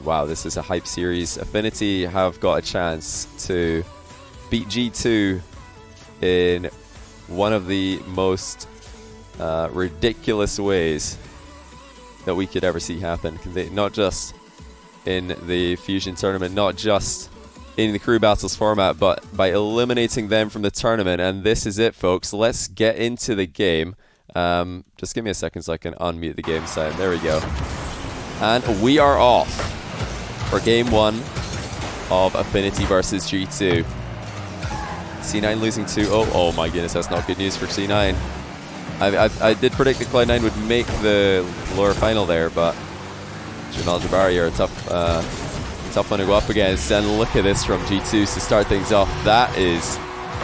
wow, this is a hype series. Affinity have got a chance to beat G2 in one of the most ridiculous ways that we could ever see happen. Not just in the Fusion tournament, not just in the crew battles format, but by eliminating them from the tournament. And this is it, folks. Let's get into the game. Just give me a second so I can unmute the game sound. There we go. And we are off for game 1 of Affinity versus G2. C9 losing 2-0. Oh my goodness, that's not good news for C9. I did predict that Cloud9 would make the lower final there, but Jamal Jabari are a tough one to go up against. And look at this from G2 to start things off. That is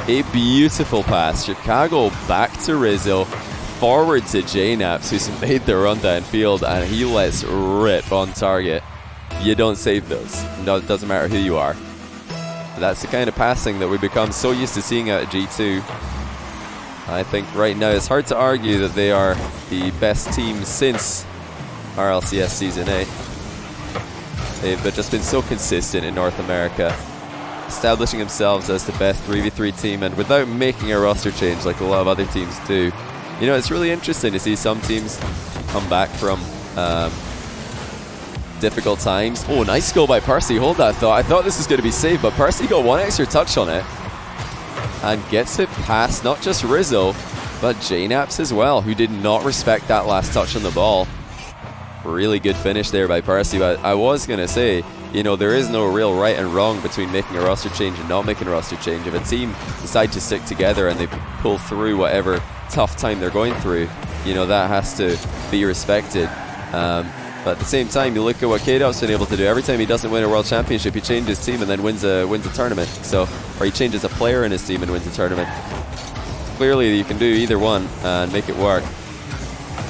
a beautiful pass. Chicago back to Rizzo, forward to JNaps, who's made the run downfield, and he lets rip on target. You don't save those. No, it doesn't matter who you are. That's the kind of passing that we become so used to seeing out at G2. I think right now it's hard to argue that they are the best team since RLCS Season 8. They've just been so consistent in North America, establishing themselves as the best 3v3 team, and without making a roster change like a lot of other teams do. You know, it's really interesting to see some teams come back from difficult times. Oh, nice goal by Percy. Hold that thought. I thought this was going to be saved, but Percy got one extra touch on it and gets it past not just Rizzo, but JNaps as well, who did not respect that last touch on the ball. Really good finish there by Percy, but I was going to say, you know, there is no real right and wrong between making a roster change and not making a roster change. If a team decide to stick together and they pull through whatever tough time they're going through, you know, that has to be respected. But at the same time, you look at what K-Dot's been able to do. Every time he doesn't win a world championship, he changes his team and then wins a tournament. So, or he changes a player in his team and wins a tournament. Clearly, you can do either one and make it work.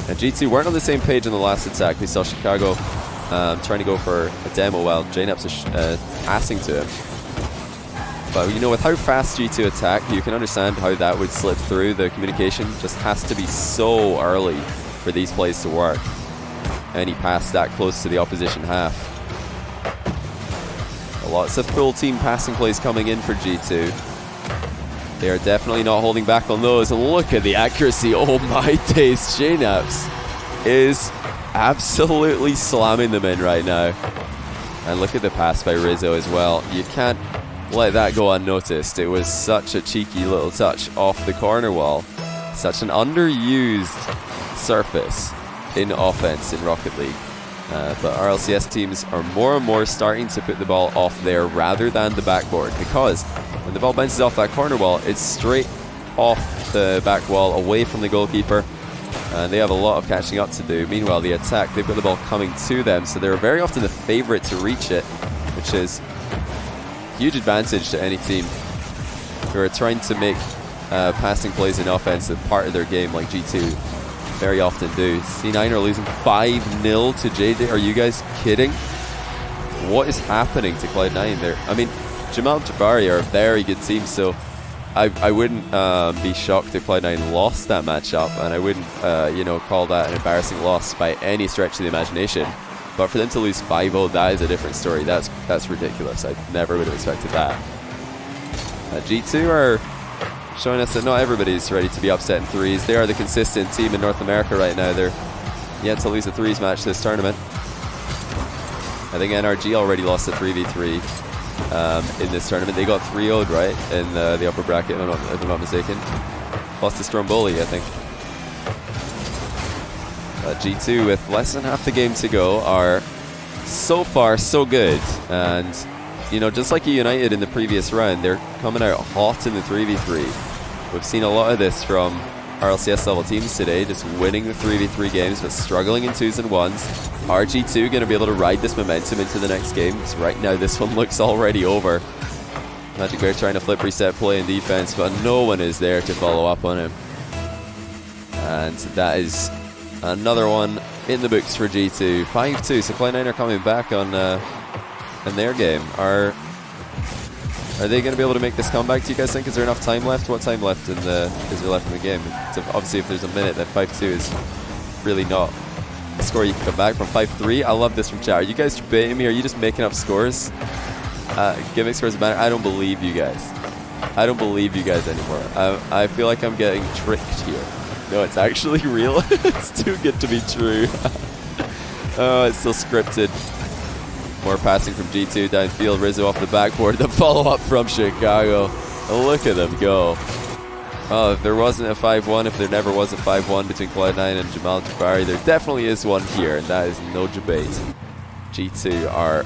And G2 weren't on the same page in the last attack. We saw Chicago trying to go for a demo while JNaps is passing to him. But you know, with how fast G2 attack, you can understand how that would slip through. The communication just has to be so early for these plays to work. And he passed that close to the opposition half. Lots of full team passing plays coming in for G2. They are definitely not holding back on those. And look at the accuracy. Oh my days, JNaps is absolutely slamming them in right now. And look at the pass by Rizzo as well. You can't let that go unnoticed. It was such a cheeky little touch off the corner wall. Such an underused surface in offense in Rocket League. But RLCS teams are more and more starting to put the ball off there rather than the backboard, because when the ball bounces off that corner wall, it's straight off the back wall away from the goalkeeper, and they have a lot of catching up to do. Meanwhile, the attack, they've got the ball coming to them, so they're very often the favorite to reach it, which is a huge advantage to any team who are trying to make passing plays in offense a part of their game, like G2 very often do. C9 are losing 5-0 to JJ. Are you guys kidding? What is happening to Cloud9 there? I mean, Jamal Jabari are a very good team, so I wouldn't be shocked if Cloud9 lost that matchup, and I wouldn't you know, call that an embarrassing loss by any stretch of the imagination. But for them to lose 5-0, that is a different story. That's ridiculous. I never would have expected that. G2 are showing us that not everybody's ready to be upset in threes. They are the consistent team in North America right now. They're yet to lose a threes match this tournament. I think NRG already lost a 3v3 in this tournament. They got 3-0'd, right, in the upper bracket, if I'm not mistaken. Lost to Stromboli, I think. G2, with less than half the game to go, are so far so good. And you know, just like United in the previous round, they're coming out hot in the 3v3. We've seen a lot of this from RLCS level teams today, just winning the 3v3 games but struggling in 2s and 1s. Are G2 going to be able to ride this momentum into the next game? Because right now this one looks already over. Magic Bear trying to flip reset play in defense, but no one is there to follow up on him. And that is another one in the books for G2. 5-2, so Cloud9 are coming back on in their game. Are they going to be able to make this comeback, do you guys think? Is there enough time left? What time left is there left in the game? So obviously if there's a minute, then 5-2 is really not score you can come back from. 5-3. I love this from chat. Are you guys debating me? Are you just making up scores? Gimmick scores matter. I don't believe you guys. I don't believe you guys anymore. I feel like I'm getting tricked here. No, it's actually real. It's too good to be true. Oh, it's still scripted. More passing from G2 downfield. Rizzo off the backboard. The follow-up from Chicago. Look at them go. Oh, if there wasn't a 5-1, if there never was a 5-1 between Cloud9 and Jamal Jabari, there definitely is one here, and that is no debate. G2 are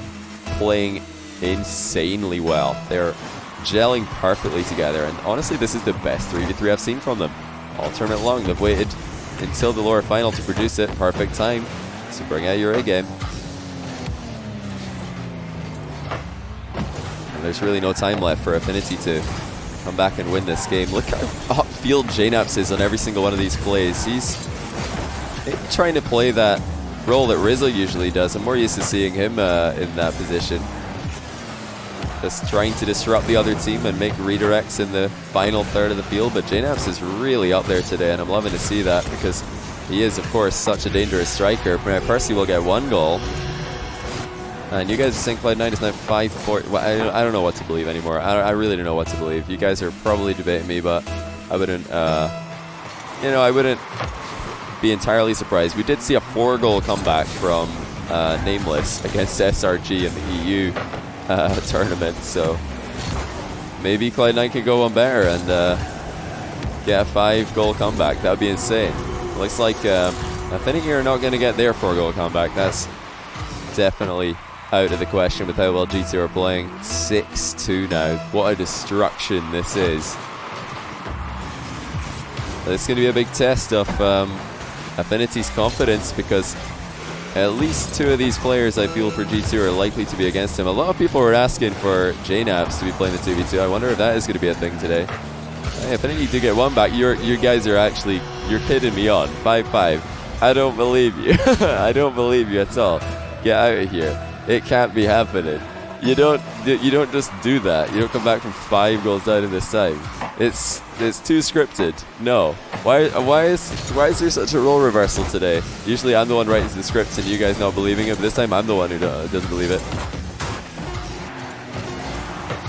playing insanely well. They're gelling perfectly together, and honestly, this is the best 3v3 I've seen from them all tournament long. They've waited until the lower final to produce it. Perfect time to bring out your A game. And there's really no time left for Affinity to come back and win this game. Look how upfield JNaps is on every single one of these plays. He's trying to play that role that Rizzo usually does. I'm more used to seeing him in that position. Just trying to disrupt the other team and make redirects in the final third of the field. But JNaps is really up there today, and I'm loving to see that because he is, of course, such a dangerous striker. Now, Percy will get 1 goal. And you guys are saying Cloud9 is now 5-4. Well, I don't know what to believe anymore. I really don't know what to believe. You guys are probably debating me, but I wouldn't, I wouldn't be entirely surprised. We did see a 4-goal comeback from Nameless against SRG in the EU tournament, so maybe Cloud9 could go one better and get a 5-goal comeback. That would be insane. Looks like Affinity are not going to get their 4-goal comeback. That's definitely out of the question with how well G2 are playing. 6-2 now. What a destruction this is. It's going to be a big test of Affinity's confidence because at least 2 of these players I feel for G2 are likely to be against him. A lot of people were asking for JNaps to be playing the 2v2. I wonder if that is going to be a thing today. Hey, Affinity do get 1 back. You guys are actually, you're kidding me on. 5-5. I don't believe you. I don't believe you at all. Get out of here. It can't be happening. You don't just do that. You don't come back from 5 goals down in this time. It's too scripted. No. Why is there such a role reversal today? Usually I'm the one writing the scripts and you guys not believing it, but this time I'm the one who doesn't believe it.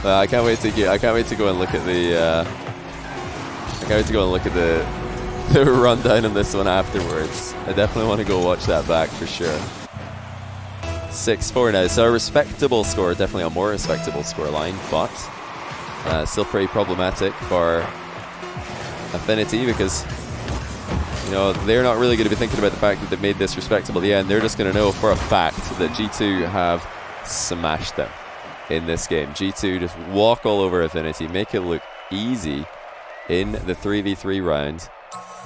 I can't wait to go and look at the rundown on this one afterwards. I definitely want to go watch that back for sure. 6-4 now, so a respectable score, definitely a more respectable score line, but still pretty problematic for Affinity because, you know, they're not really going to be thinking about the fact that they've made this respectable at the end. They're just going to know for a fact that G2 have smashed them in this game. G2 just walk all over Affinity, make it look easy in the 3v3 round.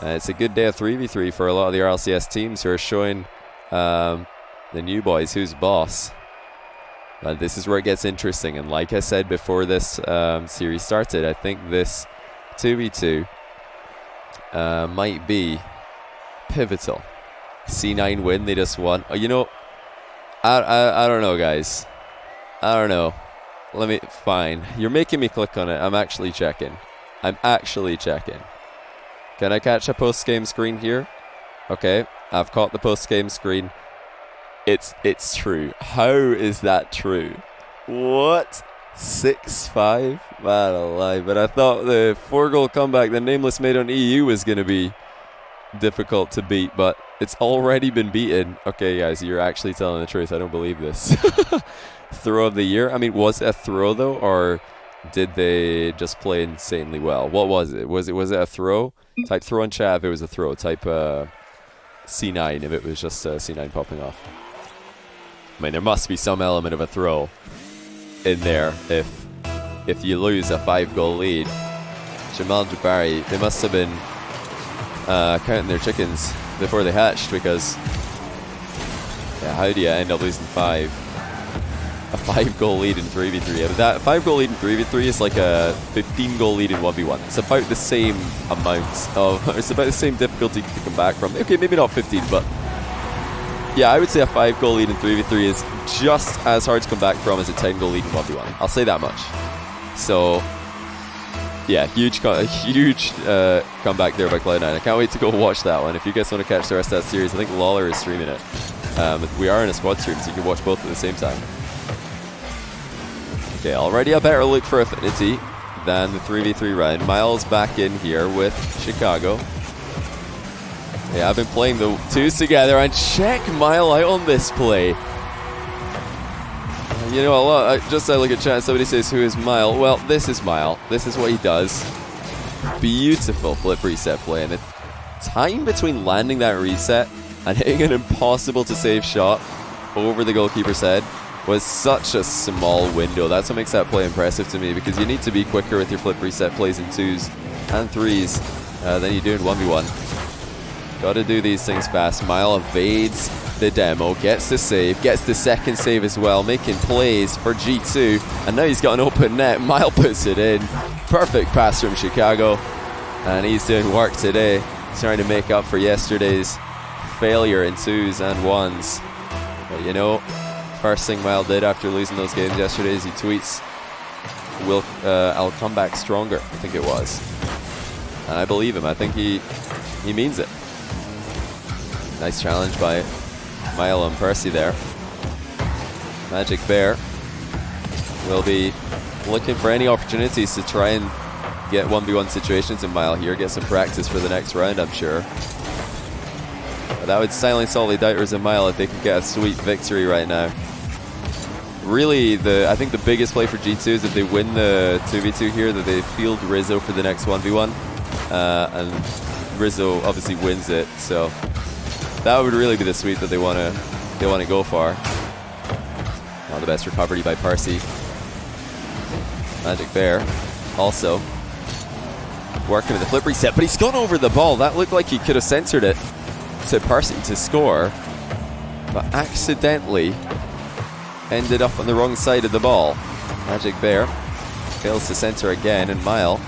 It's a good day of 3v3 for a lot of the RLCS teams who are showing the new boys who's boss. And this is where it gets interesting, and like I said before this series started, I think this 2v2 might be pivotal. C9 win, they just won. Oh, you know, I don't know, guys. I don't know. Fine. You're making me click on it. I'm actually checking. Can I catch a post-game screen here? Okay, I've caught the post-game screen. It's true. How is that true? What? 6-5? Man alive. But I thought the 4-goal comeback that Nameless made on EU was going to be difficult to beat, but it's already been beaten. Okay, guys, you're actually telling the truth. I don't believe this. Throw of the year? I mean, was it a throw, though, or did they just play insanely well? What was it? Was it a throw? Type throw in chat if it was a throw. Type C9 if it was just C9 popping off. I mean, there must be some element of a throw in there if you lose a 5-goal lead. Jamal Jabari, they must have been counting their chickens before they hatched, because yeah, how do you end up losing 5? A 5-goal lead in 3v3. That 5-goal lead in 3v3 is like a 15-goal lead in 1v1. It's about the same amount of, it's about the same difficulty to come back from. Okay, maybe not 15, but yeah, I would say a 5-goal lead in 3v3 is just as hard to come back from as a 10-goal lead in 1v1. I'll say that much. So Yeah, huge comeback there by Cloud9. I can't wait to go watch that one. If you guys want to catch the rest of that series, I think Lawler is streaming it. We are in a squad stream, so you can watch both at the same time. Okay, already a better look for Affinity than the 3v3 round. Miles back in here with Chicago. Yeah, I've been playing the twos together, and check Mile out on this play. You know, just I look at chat, somebody says, who is Mile? Well, this is Mile. This is what he does. Beautiful flip reset play, and the time between landing that reset and hitting an impossible to save shot over the goalkeeper's head was such a small window. That's what makes that play impressive to me, because you need to be quicker with your flip reset plays in 2s and 3s than you do in 1v1. Got to do these things fast. Mile evades the demo, gets the save, gets the second save as well, making plays for G2, and now he's got an open net. Mile puts it in. Perfect pass from Chicago, and he's doing work today. He's trying to make up for yesterday's failure in 2s and 1s. But you know, first thing Mile did after losing those games yesterday is he tweets, I'll come back stronger, I think it was. And I believe him. I think he means it. Nice challenge by Mile and Percy there. Magic Bear will be looking for any opportunities to try and get 1v1 situations in Mile here, get some practice for the next round, I'm sure. But that would silence all the doubters in Mile if they could get a sweet victory right now. Really, I think the biggest play for G2 is if they win the 2v2 here, that they field Rizzo for the next 1v1. And Rizzo obviously wins it, so that would really be the sweep that they want to go for. Now the best recovery by Percy. Magic Bear also working with the flip reset, but he's gone over the ball. That looked like he could have censored it to Percy to score, but accidentally ended up on the wrong side of the ball. Magic Bear fails to center again, and Mile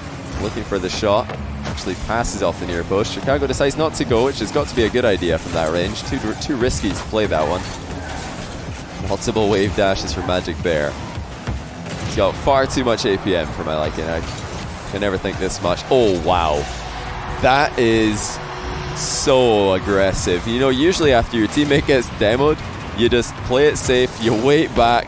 looking for the shot. Actually passes off the near post. Chicago decides not to go, which has got to be a good idea from that range. Too risky to play that one. Multiple wave dashes for Magic Bear. He's got far too much APM for my liking. I can never think this much. Oh, wow. That is so aggressive. You know, usually after your teammate gets demoed, you just play it safe, you wait back,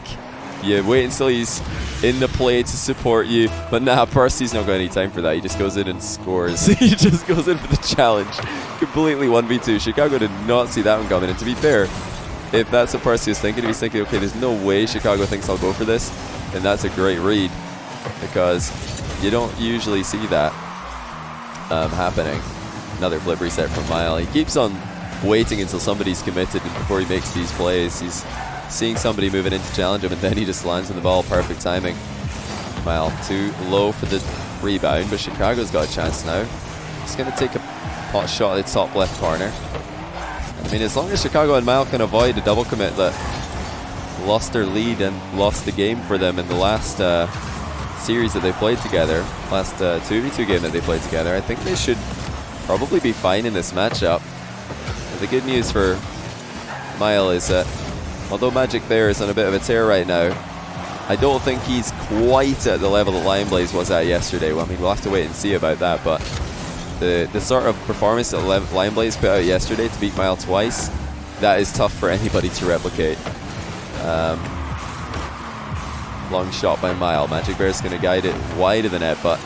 you wait until he's in the play to support you. But nah, Percy's not got any time for that. He just goes in and scores. He just goes in for the challenge. Completely 1v2. Chicago did not see that one coming. And to be fair, if that's what Percy is thinking, if he's thinking, okay, there's no way Chicago thinks I'll go for this, then that's a great read, because you don't usually see that happening. Another flip reset from Mile. He keeps on waiting until somebody's committed before he makes these plays. He's seeing somebody moving in to challenge him, and then he just lands on the ball. Perfect timing. Mile too low for the rebound, but Chicago's got a chance now. He's going to take a pot shot at the top left corner. I mean, as long as Chicago and Mile can avoid a double commit that lost their lead and lost the game for them in the last series that they played together, last 2v2 game that they played together, I think they should probably be fine in this matchup. But the good news for Mile is that although Magic Bear is on a bit of a tear right now, I don't think he's quite at the level that Lionblaze was at yesterday. Well, I mean, we'll have to wait and see about that, but the sort of performance that Lionblaze put out yesterday to beat Mile twice, that is tough for anybody to replicate. Long shot by Mile. Magic Bear's going to guide it wide of the net, but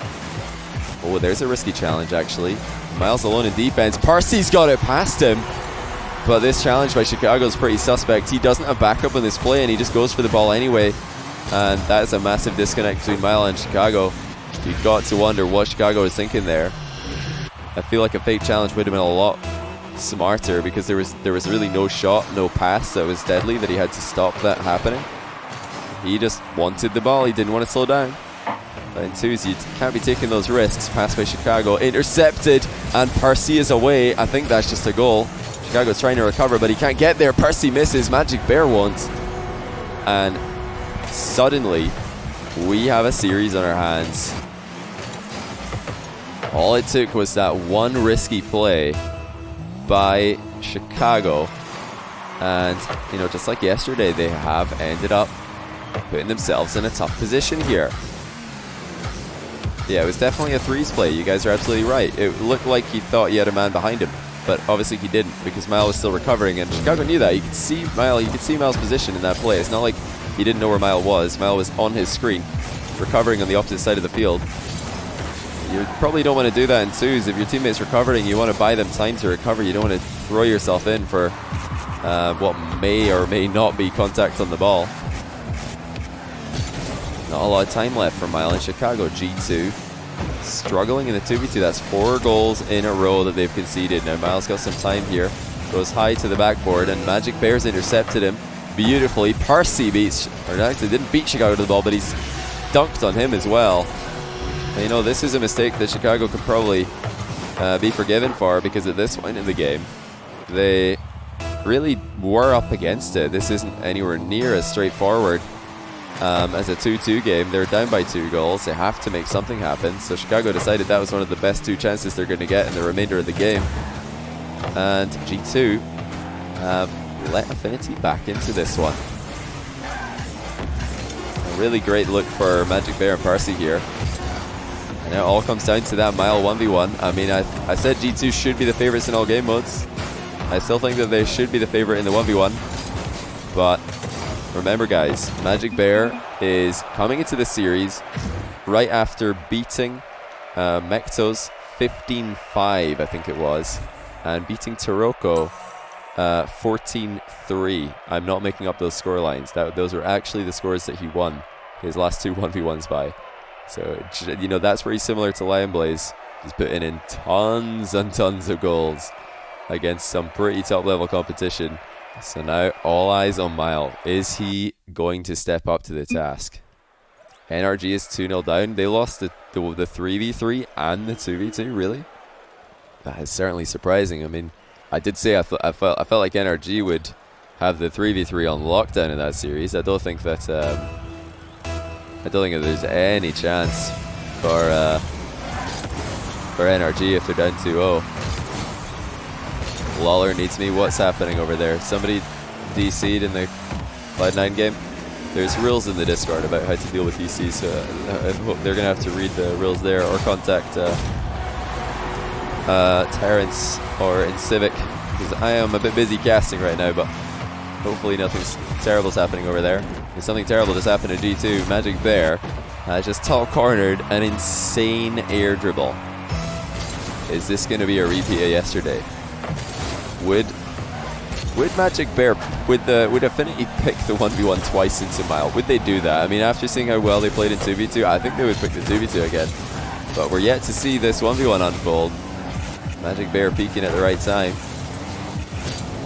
oh, there's a risky challenge actually. Miles alone in defense. Percy's got it past him, but this challenge by Chicago is pretty suspect. He doesn't have backup in this play, and he just goes for the ball anyway, and that is a massive disconnect between Mile and Chicago. You've got to wonder what Chicago is thinking there. I feel like a fake challenge would have been a lot smarter, because there was really no shot, no pass that was deadly that he had to stop that happening. He just wanted the ball. He didn't want to slow down. But in twos, you can't be taking those risks. Pass by Chicago, intercepted, and Percy is away. I think that's just a goal. Chicago's trying to recover, but he can't get there. Percy misses. Magic Bear won't. And suddenly, we have a series on our hands. All it took was that one risky play by Chicago, and you know, just like yesterday, they have ended up putting themselves in a tough position here. Yeah, it was definitely a threes play. You guys are absolutely right. It looked like he thought he had a man behind him, but obviously he didn't because Mile was still recovering, and Chicago knew that. You could see Mile's position in that play. It's not like he didn't know where Mile was. Mile was on his screen, recovering on the opposite side of the field. You probably don't want to do that in twos. If your teammate's recovering, you want to buy them time to recover. You don't want to throw yourself in for what may or may not be contact on the ball. Not a lot of time left for Mile in Chicago. G2 struggling in the 2v2. That's 4 goals in a row that they've conceded. Now Mile's got some time here. Goes high to the backboard, and Magic Bears intercepted him beautifully. Parsi beats, or actually didn't beat Chicago to the ball, but he's dunked on him as well. And, you know, this is a mistake that Chicago could probably be forgiven for, because at this point in the game, they really were up against it. This isn't anywhere near as straightforward as a 2-2 game. They're down by 2 goals. They have to make something happen. So Chicago decided that was one of the best 2 chances they're going to get in the remainder of the game. And G2 have let Affinity back into this one. A really great look for Magic Bear and Parsi here. And it all comes down to that Mile 1v1. I mean, I said G2 should be the favorites in all game modes. I still think that they should be the favorite in the 1v1. But remember, guys, Magic Bear is coming into the series right after beating Mektos 15-5, I think it was, and beating Taroko 14-3. I'm not making up those score lines. Those are actually the scores that he won his last 2 1v1s by. So, you know, that's where he's similar to Lion Blaze. He's putting in tons and tons of goals against some pretty top-level competition. So now all eyes on Mile. Is he going to step up to the task? NRG is 2-0 down. They lost the 3v3 and the 2v2, really? That is certainly surprising. I mean, I did say I felt like NRG would have the 3v3 on lockdown in that series. I don't think that there's any chance for NRG if they're down 2-0. Lawler needs me. What's happening over there? Somebody DC'd in the Cloud9 game. There's rules in the Discord about how to deal with DC, so I hope they're going to have to read the rules there or contact Terrence or in Civic, because I am a bit busy casting right now, but hopefully nothing terrible's happening over there. If something terrible just happened to G2, Magic Bear just top cornered an insane air dribble. Is this going to be a repeat of yesterday? Would Magic Bear, would Affinity pick the 1v1 twice into Mile? Would they do that? I mean, after seeing how well they played in 2v2, I think they would pick the 2v2 again. But we're yet to see this 1v1 unfold. Magic Bear peaking at the right time.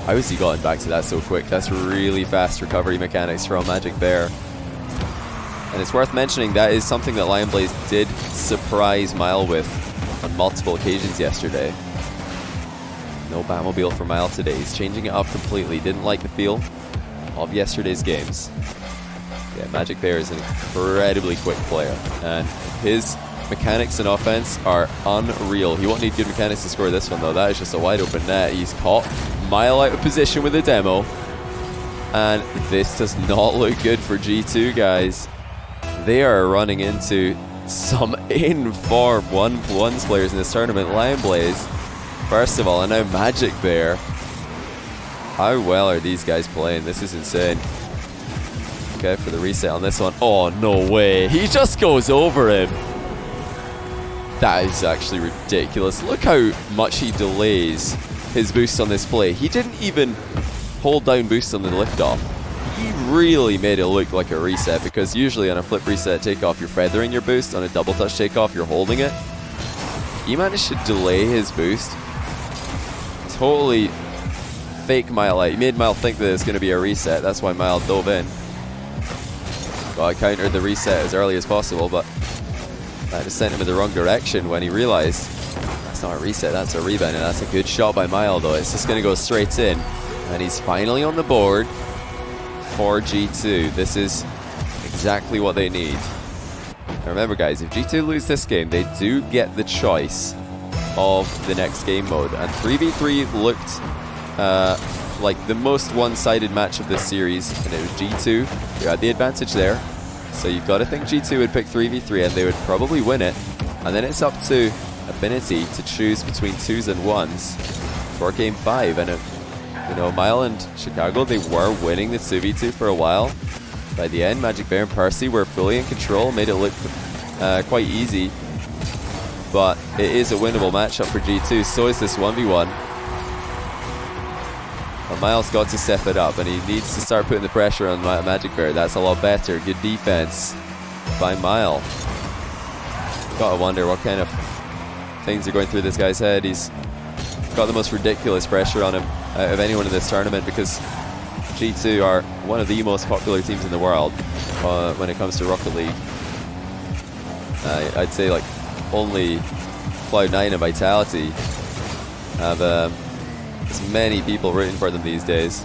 How has he gotten back to that so quick? That's really fast recovery mechanics from Magic Bear. And it's worth mentioning that is something that Lion Blaze did surprise Mile with on multiple occasions yesterday. No Batmobile for Mile today. He's changing it up completely. Didn't like the feel of yesterday's games. Yeah, Magic Bear is an incredibly quick player, and his mechanics and offense are unreal. He won't need good mechanics to score this one, though. That is just a wide open net. He's caught Mile out of position with a demo, and this does not look good for G2, guys. They are running into some in-form 1v1 players in this tournament. Lion Blaze, first of all, and now Magic Bear. How well are these guys playing? This is insane. Okay, for the reset on this one. Oh, no way. He just goes over him. That is actually ridiculous. Look how much he delays his boost on this play. He didn't even hold down boost on the liftoff. He really made it look like a reset, because usually on a flip reset takeoff, you're feathering your boost. On a double touch takeoff, you're holding it. He managed to delay his boost. Totally fake Mile out. He made Mile think that it's going to be a reset. That's why Mile dove in. Well, I countered the reset as early as possible, but that just sent him in the wrong direction when he realized that's not a reset, that's a rebound, and that's a good shot by Mile, though. It's just going to go straight in, and he's finally on the board for G2. This is exactly what they need. Now remember, guys, if G2 lose this game, they do get the choice of the next game mode, and 3v3 looked like the most one-sided match of this series, and it was G2 who had the advantage there. So you've got to think G2 would pick 3v3 and they would probably win it. And then it's up to Affinity to choose between 2s and 1s for game 5. And you know, Mile and Chicago, they were winning the 2v2 for a while. By the end, Magic Bear and Percy were fully in control, made it look quite easy. But it is a winnable matchup for G2, so is this 1v1. But Miles got to step it up, and he needs to start putting the pressure on Magic Bear. That's a lot better. Good defense by Mile. Gotta wonder what kind of things are going through this guy's head. He's got the most ridiculous pressure on him out of anyone in this tournament, because G2 are one of the most popular teams in the world when it comes to Rocket League. I'd say like only Cloud9 and Vitality have as many people rooting for them these days.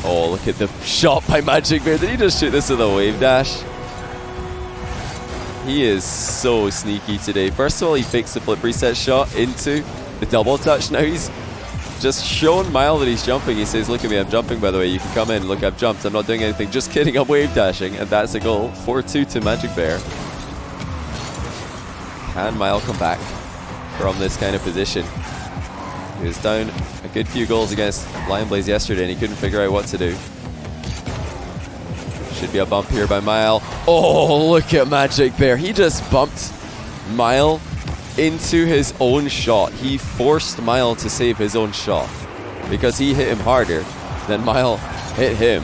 Oh, look at the shot by Magic Bear. Did he just shoot this with a wave dash? He is so sneaky today. First of all, he fakes the flip reset shot into the double touch. Now he's just shown Mile that he's jumping. He says, look at me, I'm jumping, by the way. You can come in. Look, I've jumped. I'm not doing anything. Just kidding, I'm wave dashing. And that's a goal. 4-2 to Magic Bear. Can Mile come back from this kind of position? He was down a good few goals against Lion Blaze yesterday, and he couldn't figure out what to do. Should be a bump here by Mile. Oh, look at Magic Bear. He just bumped Mile into his own shot. He forced Mile to save his own shot because he hit him harder than Mile hit him.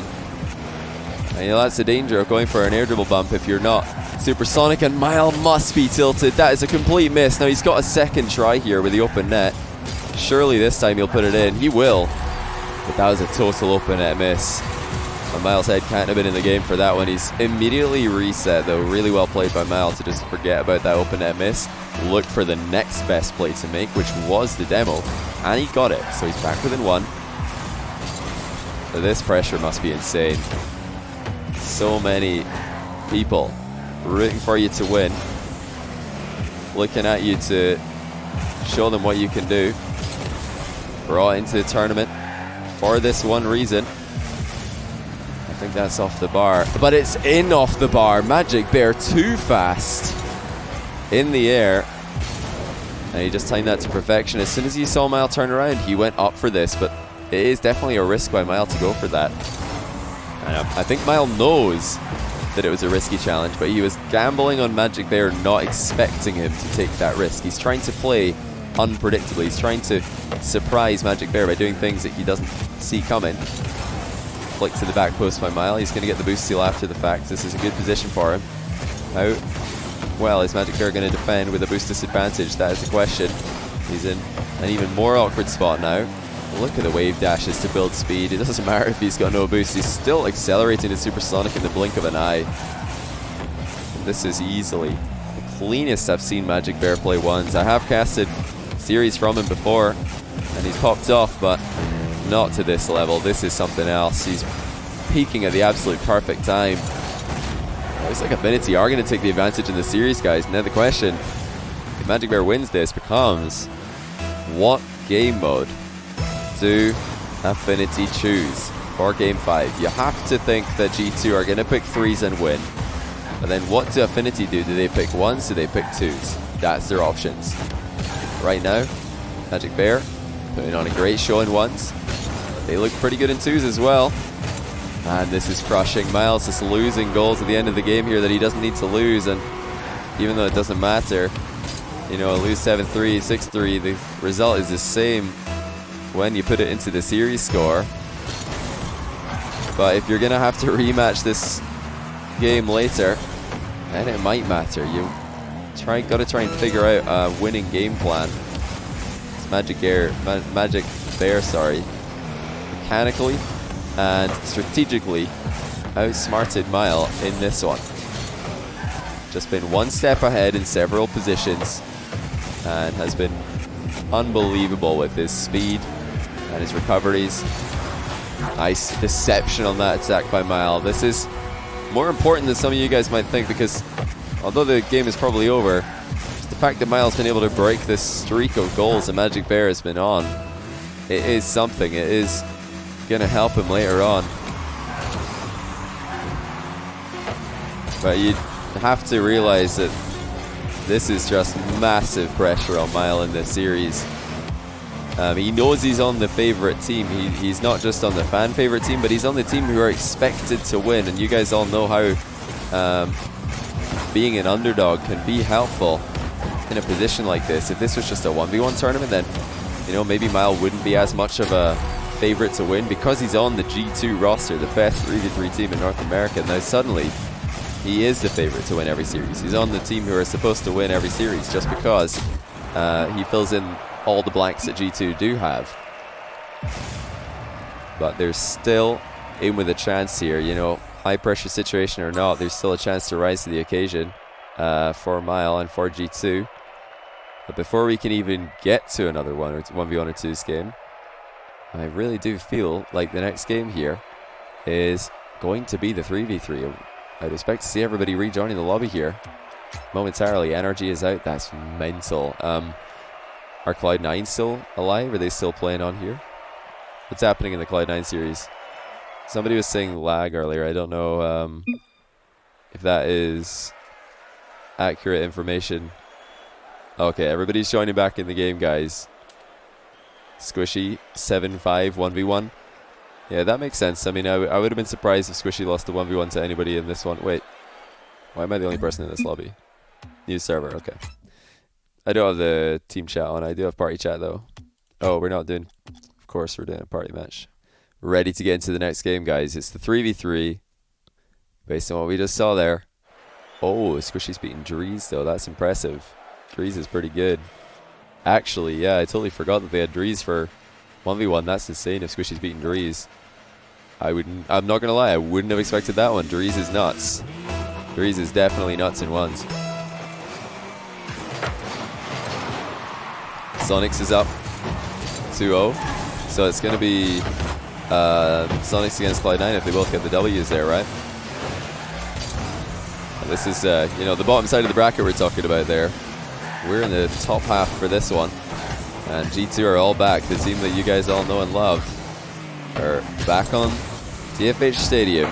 And you know, that's the danger of going for an air dribble bump if you're not supersonic, and Mile must be tilted. That is a complete miss. Now he's got a second try here with the open net. Surely this time he'll put it in. He will. But that was a total open net miss. And Mile's head can't have been in the game for that one. He's immediately reset though. Really well played by Mile to just forget about that open net miss. Look for the next best play to make, which was the demo. And he got it. So he's back within 1. But this pressure must be insane. So many people rooting for you to win. Looking at you to show them what you can do. Brought into the tournament for this one reason. I think that's off the bar, but it's in off the bar. Magic Bear too fast in the air, and he just timed that to perfection. As soon as he saw Mile turn around, he went up for this, but it is definitely a risk by Mile to go for that. And I think Mile knows that it was a risky challenge, but he was gambling on Magic Bear, not expecting him to take that risk. He's trying to play unpredictably. He's trying to surprise Magic Bear by doing things that he doesn't see coming. Flick to the back post by Mile. He's going to get the boost steal after the fact. This is a good position for him. How well is Magic Bear going to defend with a boost disadvantage? That is the question. He's in an even more awkward spot now. Look at the wave dashes to build speed. It doesn't matter if he's got no boost. He's still accelerating to supersonic in the blink of an eye. This is easily the cleanest I've seen Magic Bear play ones. I have casted series from him before, and he's popped off, but not to this level. This is something else. He's peaking at the absolute perfect time. Looks like Affinity are going to take the advantage in the series, guys. Now the question, if Magic Bear wins this, becomes what game mode do Affinity choose for game 5? You have to think that G2 are going to pick 3s and win. But then what do Affinity do? Do they pick 1s? Do they pick 2s? That's their options. Right now, Magic Bear putting on a great show in 1s. They look pretty good in 2s as well. And this is crushing. Miles just losing goals at the end of the game here that he doesn't need to lose. And even though it doesn't matter, you know, lose 7-3, 6-3, the result is the same when you put it into the series score. But if you're going to have to rematch this game later, then it might matter. You got to try and figure out a winning game plan. It's Magic Bear, mechanically and strategically outsmarted Mile in this one. Just been one step ahead in several positions and has been unbelievable with his speed and his recoveries. Nice deception on that attack by Mile. This is more important than some of you guys might think, because although the game is probably over, just the fact that Mile's been able to break this streak of goals that Magic Bear has been on, it is something. It is going to help him later on. But you have to realize that This is just massive pressure on Mile in this series. He knows he's on the favorite team. He's not just on the fan favorite team, but he's on the team who are expected to win. And you guys all know how being an underdog can be helpful in a position like this. If this was just a 1v1 tournament, then maybe Mile wouldn't be as much of a favorite to win, because he's on the G2 roster, the best 3v3 team in North America. Now suddenly he is the favorite to win every series. He's on the team who are supposed to win every series just because he fills in all the blanks that G2 do have. But there's still in with a chance here, high pressure situation or not, there's still a chance to rise to the occasion for Mile and for G2. But before we can even get to another 1v1 or 2s game, I really do feel like the next game here is going to be the 3v3. I'd expect to see everybody rejoining the lobby here momentarily. Energy is out. That's mental. Are Cloud9 still alive? Are they still playing on here? What's happening in the Cloud9 series? Somebody was saying lag earlier. I don't know if that is accurate information. Okay, everybody's joining back in the game, guys. Squishy 7-5 1v1. Yeah, that makes sense. I mean, I would have been surprised if Squishy lost the 1v1 to anybody in this one. Wait, why am I the only person in this lobby? New server, okay. I don't have the team chat on. I do have party chat though. Oh, we're not doing, of course we're doing a party match. We're ready to get into the next game, guys. It's the 3v3 based on what we just saw there. Oh, Squishy's beating Drees though. That's impressive. Drees is pretty good. Actually, yeah, I totally forgot that they had Drees for 1v1. That's insane if Squishy's beating Drees. I'm not gonna lie, I wouldn't have expected that one. Drees is nuts. Drees is definitely nuts in ones. Sonics is up 2-0. So it's gonna be Sonics against Cloud9 if they both get the W's there, right? And this is the bottom side of the bracket we're talking about there. We're in the top half for this one. And G2 are all back. The team that you guys all know and love are back on DFH Stadium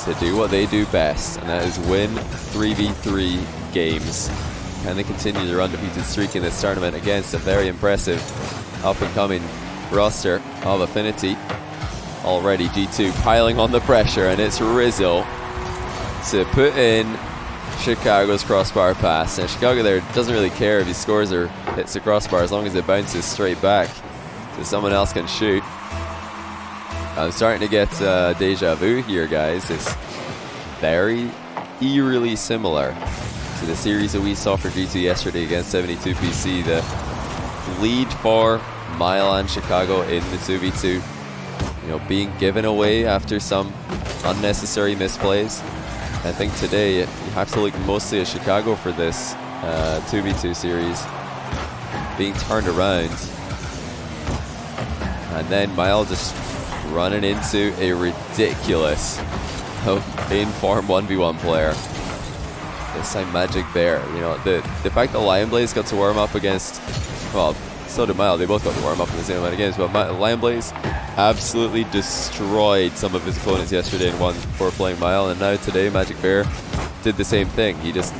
to do what they do best, and that is win 3v3 games. Can they continue their undefeated streak in this tournament against a very impressive up-and-coming roster of Affinity? Already G2 piling on the pressure, and it's Rizzo to put in Chicago's crossbar pass. And Chicago there doesn't really care if he scores or hits the crossbar as long as it bounces straight back so someone else can shoot. I'm starting to get deja vu here, guys. It's very eerily similar to the series that we saw for G2 yesterday against 72PC. The lead for Mile and Chicago in the 2v2, being given away after some unnecessary misplays. I think today you have to look mostly at Chicago for this 2v2 series being turned around, and then Mile just running into a ridiculous in-form 1v1 player. This time Magic Bear. The fact that Lion Blaze got to warm up against, well, so did Mile. They both got to warm up in the same amount of games, but Lion Blaze absolutely destroyed some of his opponents yesterday and won for playing Mile, and now today Magic Bear did the same thing. He just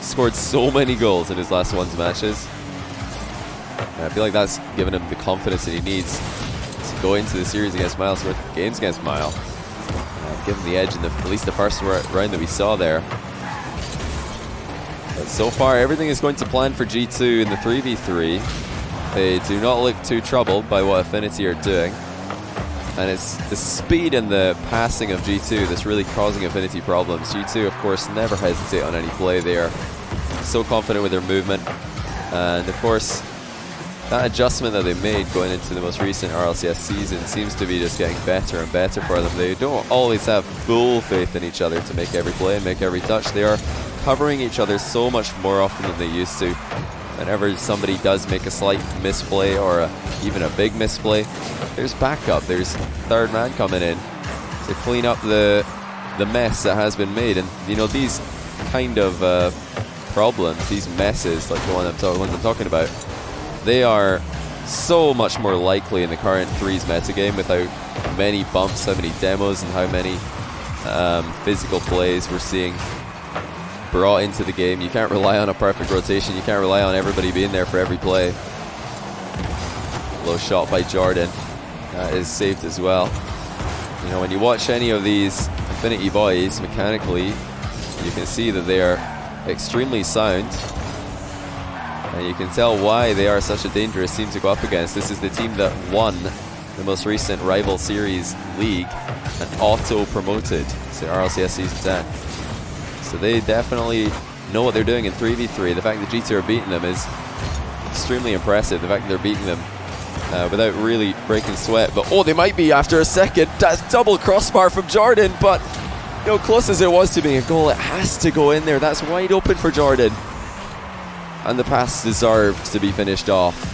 scored so many goals in his last one's matches, and I feel like that's given him the confidence that he needs to go into the series against Mile, score games against Mile, give him the edge in at least the first round that we saw there. But so far everything is going to plan for G2 in the 3v3. They do not look too troubled by what Affinity are doing. And it's the speed and the passing of G2 that's really causing Affinity problems. G2, of course, never hesitate on any play. They are so confident with their movement. And, of course, that adjustment that they made going into the most recent RLCS season seems to be just getting better and better for them. They don't always have full faith in each other to make every play and make every touch. They are covering each other so much more often than they used to. Whenever somebody does make a slight misplay or even a big misplay, there's backup. There's third man coming in to clean up the mess that has been made. And these kind of problems, these messes, like the ones I'm talking about, they are so much more likely in the current threes metagame with how many bumps, how many demos, and how many physical plays we're seeing brought into the game. You can't rely on a perfect rotation. You can't rely on everybody being there for every play. Low shot by Jordan. That is saved as well. You know, when you watch any of these Affinity boys mechanically, you can see that they are extremely sound. And you can tell why they are such a dangerous team to go up against. This is the team that won the most recent Rival Series League and auto-promoted to RLCS Season 10. So they definitely know what they're doing in 3v3. The fact that G2 are beating them is extremely impressive. The fact that they're beating them without really breaking sweat. But oh, they might be after a second. That's double crossbar from Jordan, but you know, close as it was to being a goal, it has to go in there. That's wide open for Jordan. And the pass deserved to be finished off.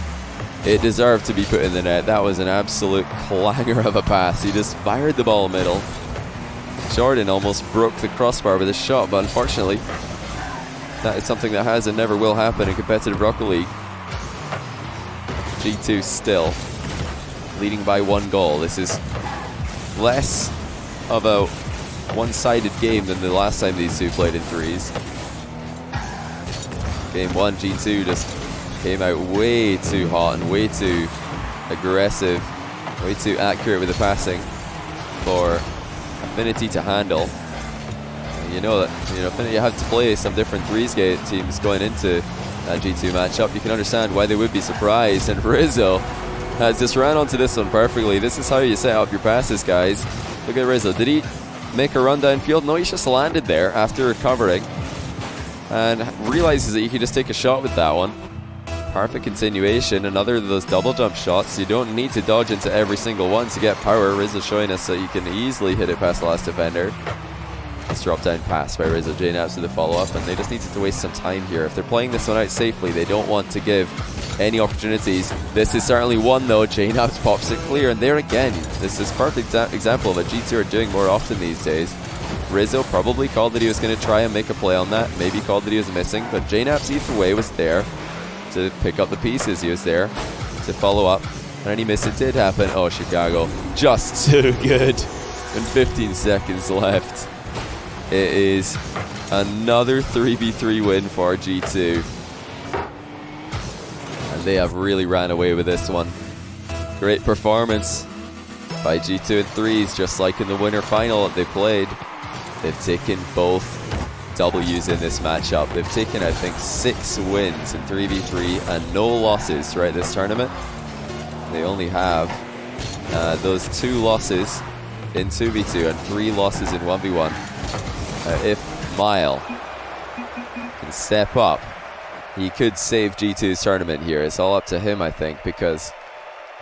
It deserved to be put in the net. That was an absolute clanger of a pass. He just fired the ball middle. Jordan almost broke the crossbar with his shot, but unfortunately, that is something that has and never will happen in competitive Rocket League. G2 still leading by 1 goal. This is less of a one-sided game than the last time these two played in threes. Game 1, G2 just came out way too hot and way too aggressive, way too accurate with the passing for Affinity to handle. And you know that Affinity have to play some different threes teams going into that G2 matchup. You can understand why they would be surprised. And Rizzo has just ran onto this one perfectly. This is how you set up your passes, guys. Look at Rizzo. Did he make a run downfield? No, he just landed there after recovering and realizes that you can just take a shot with that one. Perfect continuation. Another of those double jump shots. You don't need to dodge into every single one to get power. Rizzo showing us that you can easily hit it past the last defender. This drop down pass by Rizzo. JNaps with the follow up, and they just needed to waste some time here. If they're playing this one out safely, they don't want to give any opportunities. This is certainly one though. JNaps pops it clear, and there again, this is perfect example of what G2 are doing more often these days. Rizzo probably called that he was going to try and make a play on that, maybe called that he was missing, but JNaps either way was there to pick up the pieces. He was there to follow up, and any miss it did happen. Oh, Chicago, just too good. And 15 seconds left. It is another 3v3 win for G2. And they have really ran away with this one. Great performance by G2 in threes, just like in the winter final that they played. They've taken both W's in this matchup. They've taken, I think, 6 wins in 3v3 and no losses throughout this tournament. They only have those 2 losses in 2v2 and 3 losses in 1v1. If Mile can step up, he could save G2's tournament here. It's all up to him, I think, because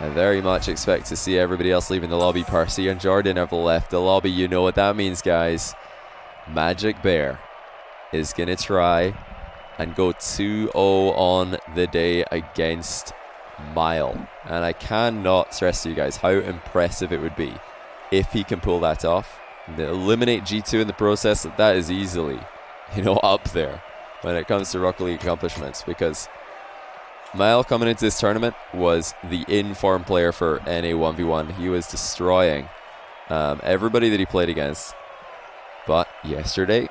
I very much expect to see everybody else leaving the lobby. Percy and Jordan have left the lobby. You know what that means, guys. Magic Bear is going to try and go 2-0 on the day against Mile. And I cannot stress to you guys how impressive it would be if he can pull that off. Eliminate G2 in the process. That is easily, up there when it comes to Rocket League accomplishments, because Mile coming into this tournament was the in-form player for NA 1v1. He was destroying everybody that he played against. But yesterday,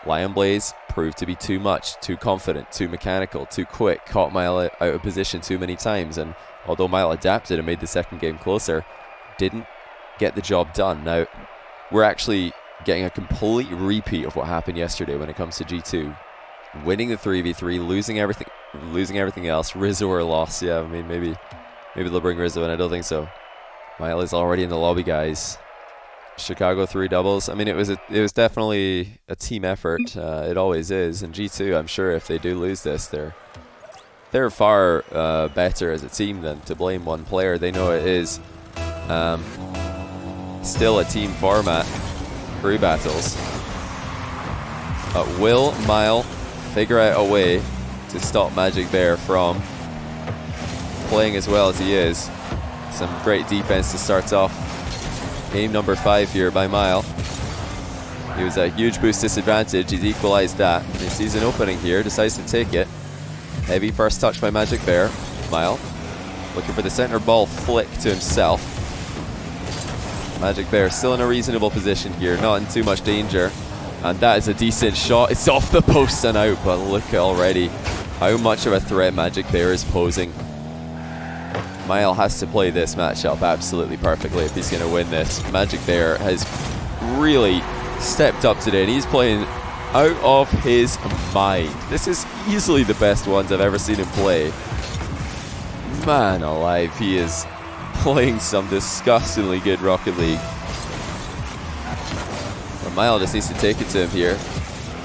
Lion Blaze proved to be too much, too confident, too mechanical, too quick, caught Mile out of position too many times, and although Mile adapted and made the second game closer, didn't get the job done. Now, we're actually getting a complete repeat of what happened yesterday when it comes to G2. Winning the 3v3, losing everything else. Rizzo or loss. Yeah, I mean, maybe they'll bring Rizzo in. I don't think so. Mile is already in the lobby, guys. Chicago 3 doubles. I mean, it was definitely a team effort. It always is. And G2, I'm sure if they do lose this, they're far better as a team than to blame one player. They know it is still a team format, crew battles. Will Mile figure out a way to stop Magic Bear from playing as well as he is? Some great defense to start off game number 5 here by Mile. He was a huge boost disadvantage. He's equalized that. He sees an opening here, decides to take it. Heavy first touch by Magic Bear. Mile looking for the center ball flick to himself. Magic Bear still in a reasonable position here, not in too much danger. And that is a decent shot. It's off the post and out, but look already how much of a threat Magic Bear is posing. Mile has to play this matchup absolutely perfectly if he's going to win this. Magic Bear has really stepped up today, and he's playing out of his mind. This is easily the best ones I've ever seen him play. Man alive, he is playing some disgustingly good Rocket League. And Mile just needs to take it to him here.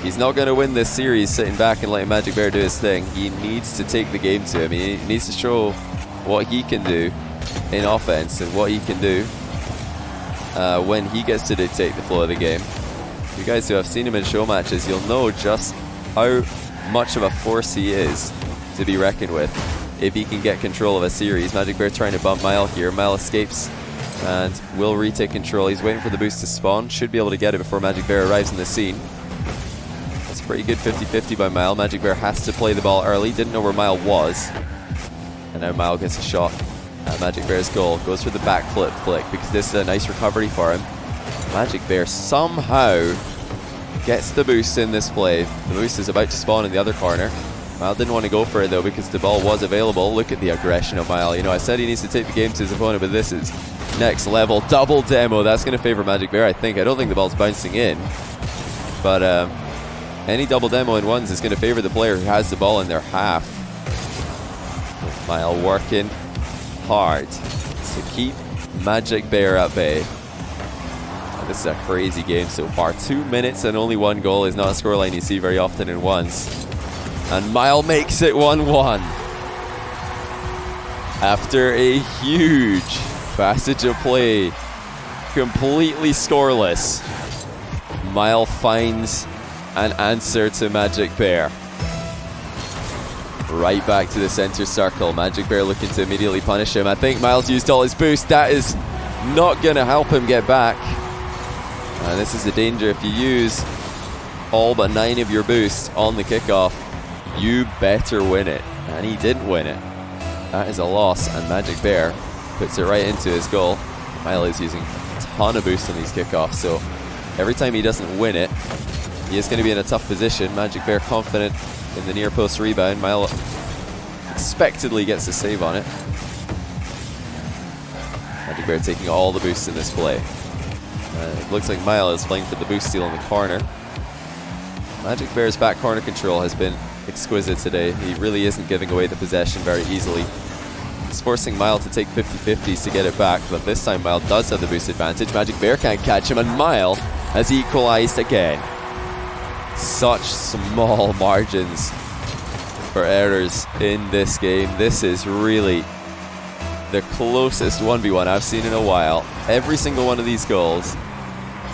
He's not going to win this series sitting back and letting Magic Bear do his thing. He needs to take the game to him. He needs to show what he can do in offense and what he can do when he gets to dictate the flow of the game. You guys who have seen him in show matches, you'll know just how much of a force he is to be reckoned with if he can get control of a series. Magic Bear trying to bump Mile here. Mile escapes and will retake control. He's waiting for the boost to spawn. Should be able to get it before Magic Bear arrives in the scene. That's pretty good 50-50 by Mile. Magic Bear has to play the ball early. Didn't know where Mile was. And now Mile gets a shot at Magic Bear's goal. Goes for the backflip flick because this is a nice recovery for him. Magic Bear somehow gets the boost in this play. The boost is about to spawn in the other corner. Mile didn't want to go for it though because the ball was available. Look at the aggression of Mile. You know, I said he needs to take the game to his opponent, but this is next level. Double demo. That's going to favor Magic Bear, I think. I don't think the ball's bouncing in. But any double demo in ones is going to favor the player who has the ball in their half. Mile working hard to keep Magic Bear at bay. This is a crazy game so far. 2 minutes and only 1 goal is not a scoreline you see very often in ones. And Mile makes it 1-1. After a huge passage of play, completely scoreless, Mile finds an answer to Magic Bear. Right back to the center circle. Magic Bear looking to immediately punish him. I think Mile's used all his boost. That is not going to help him get back. And this is the danger. If you use all but 9 of your boost on the kickoff, you better win it. And he didn't win it. That is a loss, and Magic Bear puts it right into his goal. Mile is using a ton of boost on these kickoffs, so every time he doesn't win it, he is going to be in a tough position. Magic Bear confident in the near post rebound. Mile expectedly gets a save on it. Magic Bear taking all the boosts in this play. It looks like Mile is playing for the boost steal in the corner. Magic Bear's back corner control has been exquisite today. He really isn't giving away the possession very easily. He's forcing Mile to take 50-50s to get it back, but this time Mile does have the boost advantage. Magic Bear can't catch him, and Mile has equalized again. Such small margins for errors in this game. This is really the closest 1v1 I've seen in a while. Every single one of these goals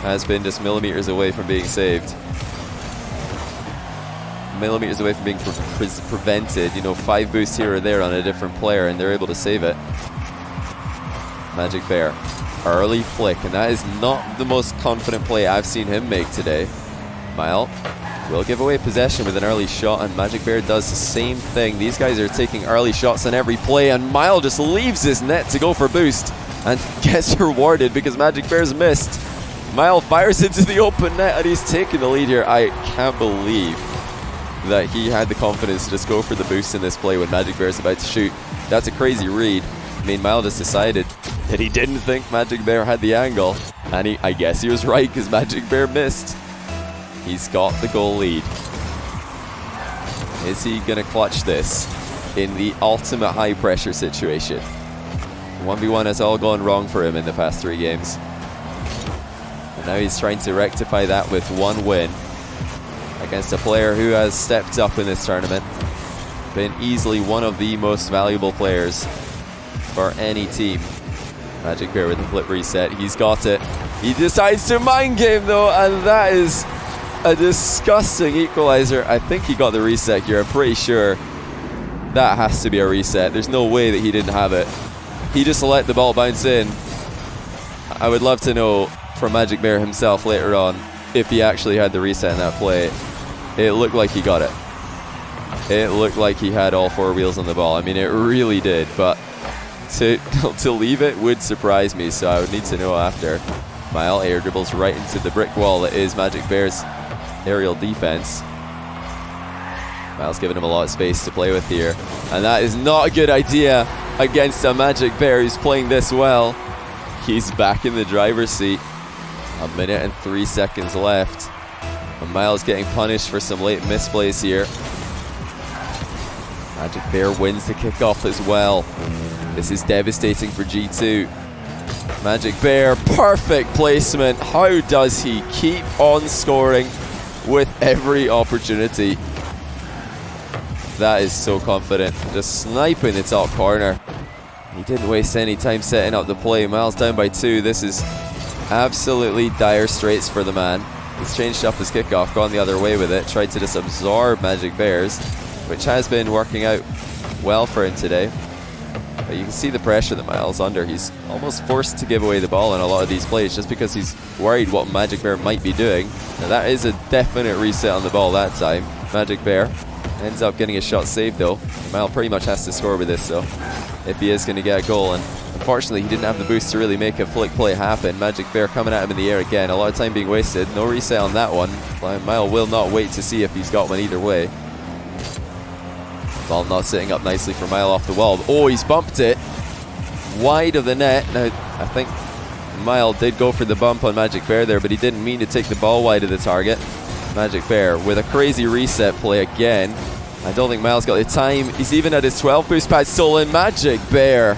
has been just millimeters away from being saved. Millimeters away from being prevented. You know, 5 boosts here or there on a different player, and they're able to save it. Magic Bear, early flick, and that is not the most confident play I've seen him make today. Mile will give away possession with an early shot, and Magic Bear does the same thing. These guys are taking early shots on every play, and Mile just leaves his net to go for boost and gets rewarded because Magic Bear's missed. Mile fires into the open net, and he's taking the lead here. I can't believe that he had the confidence to just go for the boost in this play when Magic Bear is about to shoot. That's a crazy read. I mean, Mile just decided that he didn't think Magic Bear had the angle, and I guess he was right because Magic Bear missed. He's got the goal lead. Is he going to clutch this in the ultimate high pressure situation? 1v1 has all gone wrong for him in the past 3 games. And now he's trying to rectify that with 1 win against a player who has stepped up in this tournament. Been easily one of the most valuable players for any team. Magic Bear with the flip reset. He's got it. He decides to mind game though, and that is a disgusting equalizer. I think he got the reset here. I'm pretty sure that has to be a reset. There's no way that he didn't have it. He just let the ball bounce in. I would love to know from Magic Bear himself later on if he actually had the reset in that play. It looked like he got it. It looked like he had all 4 wheels on the ball. I mean, it really did, but to leave it would surprise me, so I would need to know after. Mile air dribbles right into the brick wall that is Magic Bear's aerial defense. Miles giving him a lot of space to play with here, and that is not a good idea against a Magic Bear who's playing this well. He's back in the driver's seat. 1 minute and 3 seconds left. And Miles getting punished for some late misplays here. Magic Bear wins the kickoff as well. This is devastating for G2. Magic Bear, perfect placement. How does he keep on scoring with every opportunity? That is so confident. Just sniping the top corner. He didn't waste any time setting up the play. Miles down by 2. This is absolutely dire straits for the man. He's changed up his kickoff, gone the other way with it, tried to just absorb Magic Bears, which has been working out well for him today. But you can see the pressure that Miles under. He's almost forced to give away the ball in a lot of these plays just because he's worried what Magic Bear might be doing. Now that is a definite reset on the ball that time. Magic Bear ends up getting a shot saved though. Miles pretty much has to score with this though, if he is going to get a goal. And unfortunately he didn't have the boost to really make a flick play happen. Magic Bear coming at him in the air again. A lot of time being wasted. No reset on that one. Miles will not wait to see if he's got one either way. Ball not sitting up nicely for Miles off the wall. Oh, he's bumped it wide of the net. Now, I think Miles did go for the bump on Magic Bear there, but he didn't mean to take the ball wide of the target. Magic Bear with a crazy reset play again. I don't think Miles got the time. He's even at his 12 boost pad stolen. Magic Bear.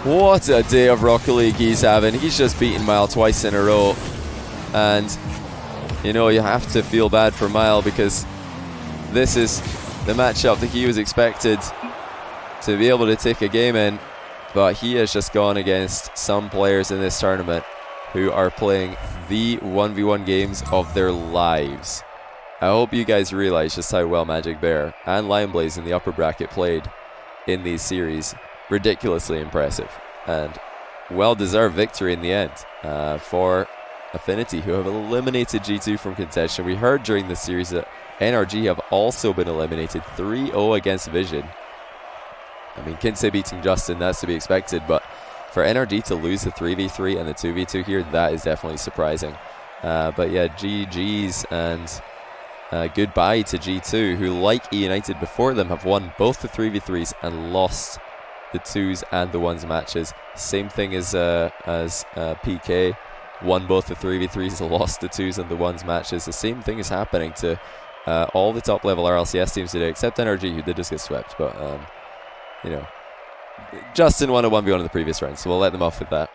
What a day of Rocket League he's having. He's just beaten Miles twice in a row. And, you know, you have to feel bad for Miles because this is the matchup that he was expected to be able to take a game in. But he has just gone against some players in this tournament who are playing the 1v1 games of their lives. I hope you guys realize just how well Magic Bear and Lionblaze in the upper bracket played in these series. Ridiculously impressive and well-deserved victory in the end for Affinity, who have eliminated G2 from contention. We heard during the series that NRG have also been eliminated 3-0 against Vision. I mean, Kinsey beating Justin, that's to be expected, but for NRG to lose the 3v3 and the 2v2 here, that is definitely surprising. But yeah, GG's and goodbye to G2, who, like E United before them, have won both the 3v3s and lost the 2s and the 1s matches. Same thing as PK, won both the 3v3s and lost the 2s and the 1s matches. The same thing is happening to all the top level RLCS teams today, except NRG, who did just get swept. But, you know, Justin won a 1v1 in the previous round, so we'll let them off with that.